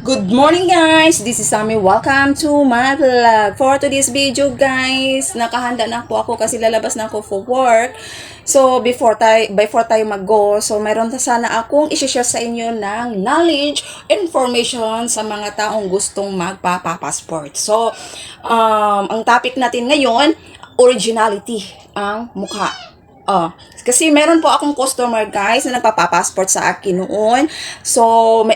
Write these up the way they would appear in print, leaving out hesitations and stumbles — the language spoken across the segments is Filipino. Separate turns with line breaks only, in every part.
Good morning guys! This is Sammy. Welcome to my vlog. For today's video guys, nakahanda na po ako kasi lalabas na ako for work. So before tayo mag-go, so mayroon na sana akong i-share sa inyo ng knowledge, information sa mga taong gustong magpapassport. So ang topic natin ngayon, originality ang mukha. Kasi meron po akong customer guys na nagpapapassport sa akin noon. So,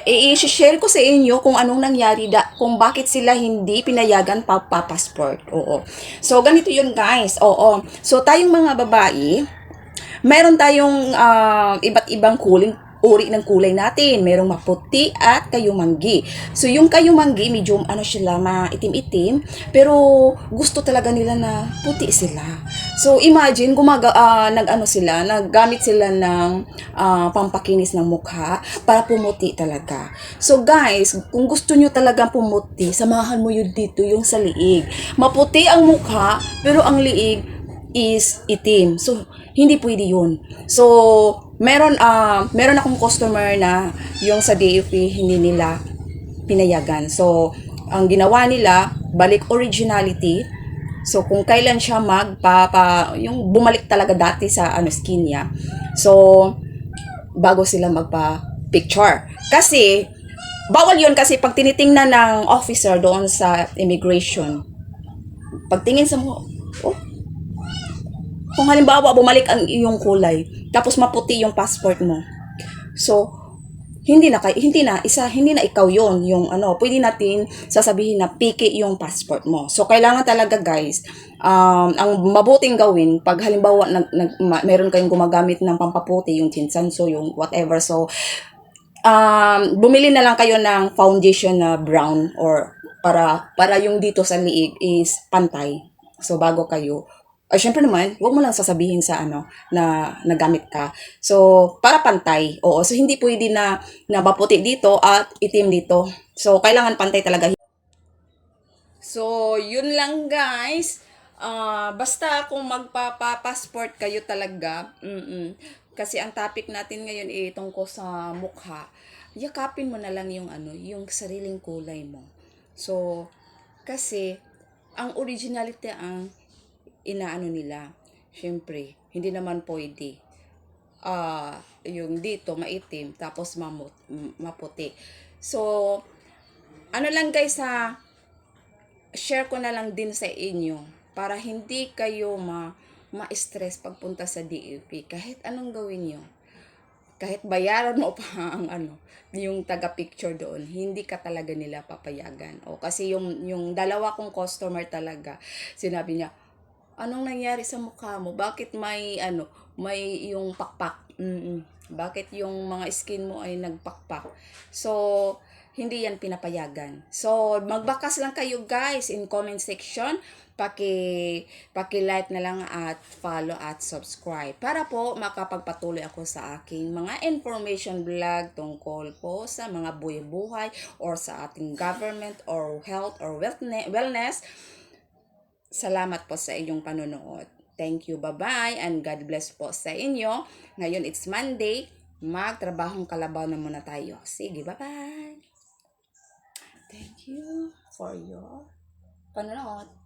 i-share ko sa inyo kung anong nangyari, kung bakit sila hindi pinayagan pa-passport. Oo. So, ganito yun guys. Oo. So, tayong mga babae, meron tayong iba't ibang uri ng kulay natin. Merong maputi at kayumanggi. So, yung kayumanggi, medyo sila, maitim-itim, pero gusto talaga nila na puti sila. So, imagine, naggamit sila ng pampakinis ng mukha para pumuti talaga. So, guys, kung gusto nyo talagang pumuti, samahan mo yun dito, yung sa liig. Maputi ang mukha, pero ang liig is itim. So, hindi pwede yun. So, meron akong customer na yung sa DFP hindi nila pinayagan. So, ang ginawa nila, balik originality. So, kung kailan siya yung bumalik talaga dati sa skin niya. So, bago sila magpa-picture. Kasi, bawal yun kasi pag tinitingnan ng officer doon sa immigration, pagtingin sa mo, kung halimbawa bumalik ang iyong kulay, tapos maputi yung passport mo. So, hindi na ikaw yon yung pwede natin sasabihin na piki yung passport mo. So, kailangan talaga guys, ang mabuting gawin, pag halimbawa meron kayong gumagamit ng pampaputi, yung tinsanso, yung whatever. So, bumili na lang kayo ng foundation na brown or para yung dito sa liig is pantay. So, bago kayo syempre naman, huwag mo lang sasabihin sa na nagamit ka. So, para pantay. Oo. So, hindi pwede na maputi dito at itim dito. So, kailangan pantay talaga. So, yun lang guys. Basta kung magpapassport kayo talaga, kasi ang topic natin ngayon ay tungkol sa mukha. Yakapin mo na lang yung yung sariling kulay mo. So, kasi ang originality ang nila. Syempre, hindi naman pwede. Yung dito maitim tapos maputi. So, lang guys share ko na lang din sa inyo para hindi kayo ma-stress pagpunta sa DFP. Kahit anong gawin nyo, kahit bayaran mo pa ang yung taga-picture doon, hindi ka talaga nila papayagan. Kasi yung dalawa kong customer talaga, sinabi niya, anong nangyari sa mukha mo? Bakit may yung pakpak? Bakit yung mga skin mo ay nagpakpak? So, hindi yan pinapayagan. So, magbakas lang kayo guys in comment section. Paki-like na lang at follow at subscribe para po makapagpatuloy ako sa aking mga information vlog tungkol po sa mga buhay-buhay or sa ating government or health or wellness. Salamat po sa inyong panonood. Thank you, bye-bye, and God bless po sa inyo. Ngayon, it's Monday. Magtrabahong kalabaw na muna tayo. Sige, bye-bye. Thank you for your panonood.